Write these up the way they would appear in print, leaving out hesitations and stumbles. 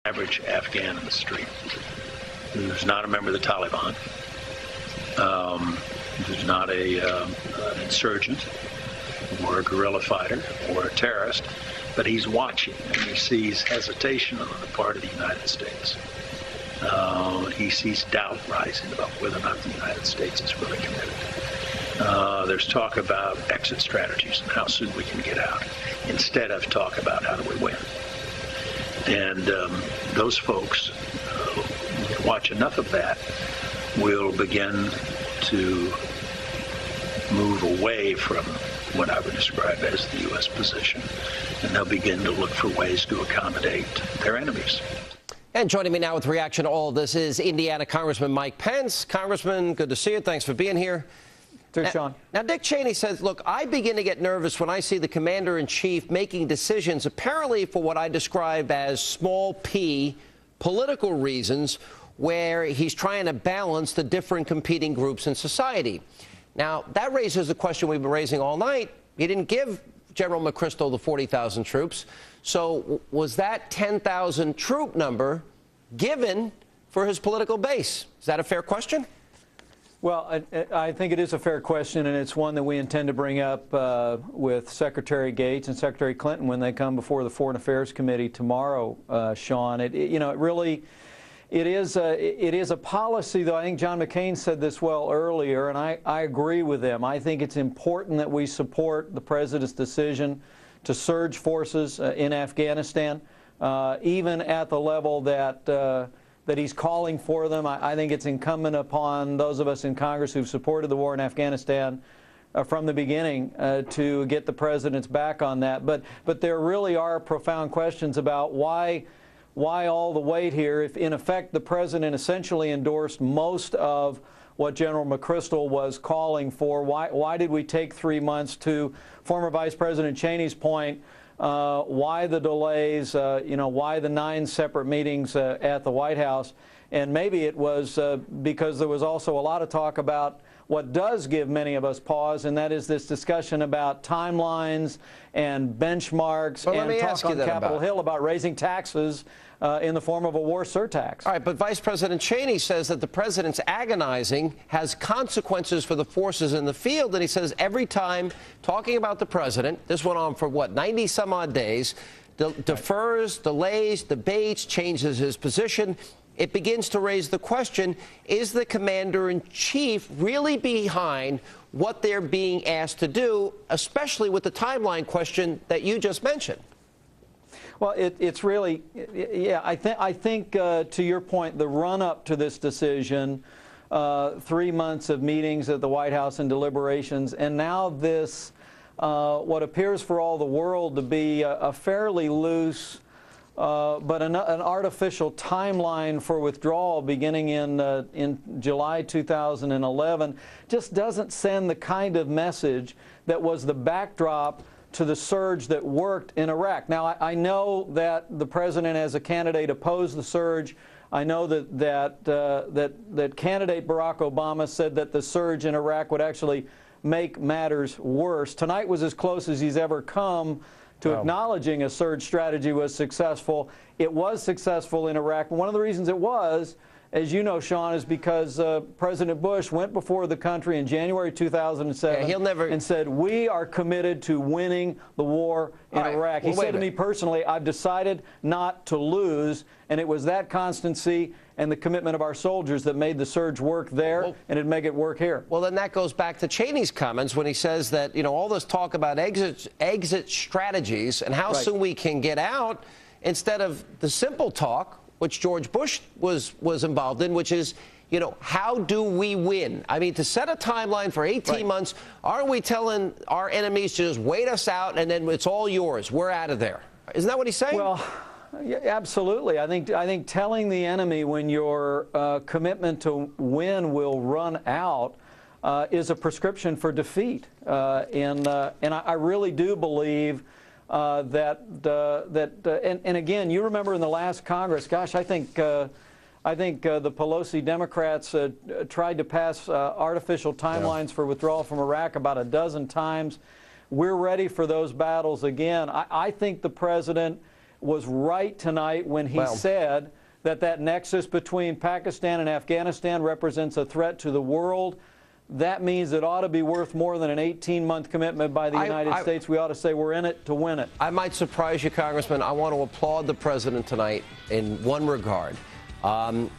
average Afghan in the street who's not a member of the Taliban, who's not an insurgent or a guerrilla fighter or a terrorist, but he's watching and he sees hesitation on the part of the United States. He sees doubt rising about whether or not the United States is really committed. There's talk about exit strategies and how soon we can get out, instead of talk about how do we win. And those folks, watch enough of that, will begin to move away from what I would describe as the U.S. position, and they'll begin to look for ways to accommodate their enemies. And joining me now with reaction to all of this is Indiana Congressman Mike Pence. Congressman, good to see you. Thanks for being here. Sure, Sean. Now, Dick Cheney says, look, I begin to get nervous when I see the commander-in-chief making decisions apparently for what I describe as small p political reasons, where he's trying to balance the different competing groups in society. Now, that raises the question we've been raising all night. He didn't give General McChrystal the 40,000 troops. So was that 10,000 troop number given for his political base? Is that a fair question? Well, I think it is a fair question, and it's one that we intend to bring up with Secretary Gates and Secretary Clinton when they come before the Foreign Affairs Committee tomorrow, Sean. It is a policy, though. I think John McCain said this well earlier, and I agree with them. I think it's important that we support the president's decision to surge forces in Afghanistan, even at the level that he's calling for them. I think it's incumbent upon those of us in Congress who've supported the war in Afghanistan from the beginning to get the president's back on that. But there really are profound questions about why all the weight here, if in effect the president essentially endorsed most of what General McChrystal was calling for. Why did we take 3 months? To former Vice President Cheney's point, why the delays, why the 9 separate meetings at the White House? And maybe it was because there was also a lot of talk about what does give many of us pause, and that is this discussion about timelines and benchmarks and talk on Capitol Hill about raising taxes in the form of a war surtax. All right, but Vice President Cheney says that the president's agonizing has consequences for the forces in the field, and he says every time talking about the president, this went on for, what, 90-some-odd days, defers, delays, debates, changes his position. It begins to raise the question, is the commander-in-chief really behind what they're being asked to do, especially with the timeline question that you just mentioned? Well, it's really, yeah, I think to your point, the run-up to this decision, 3 months of meetings at the White House and deliberations, and now this, what appears for all the world to be a fairly loose but an artificial timeline for withdrawal beginning in July 2011 just doesn't send the kind of message that was the backdrop to the surge that worked in Iraq. Now, I know that the president as a candidate opposed the surge. I know that candidate Barack Obama said that the surge in Iraq would actually make matters worse. Tonight was as close as he's ever come to acknowledging a surge strategy was successful. It was successful in Iraq. One of the reasons it was, as you know, Sean, is because President Bush went before the country in January 2007 and said, we are committed to winning the war in Iraq. He said to me personally, I've decided not to lose, and it was that constancy and the commitment of our soldiers that made the surge work there, and it'd make it work here. Well, then that goes back to Cheney's comments when he says that, all this talk about exit strategies and how soon we can get out, instead of the simple talk, which George Bush was involved in, which is, how do we win? I mean, to set a timeline for 18 months, aren't we telling our enemies to just wait us out and then it's all yours? We're out of there. Isn't that what he's saying? Well, yeah, absolutely. I think telling the enemy when your commitment to win will run out is a prescription for defeat. And I really do believe and again, you remember in the last Congress, gosh, I think the Pelosi Democrats tried to pass artificial timelines for withdrawal from Iraq about a dozen times. We're ready for those battles again. I think the president was right tonight when he said that nexus between Pakistan and Afghanistan represents a threat to the world. That means it ought to be worth more than an 18-month commitment by the United States. We ought to say we're in it to win it. I might surprise you, Congressman. I want to applaud the president tonight in one regard.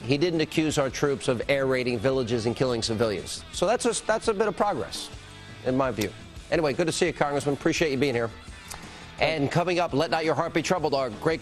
He didn't accuse our troops of air raiding villages and killing civilians. So that's a bit of progress, in my view. Anyway, good to see you, Congressman. Appreciate you being here. And coming up, let not your heart be troubled, our great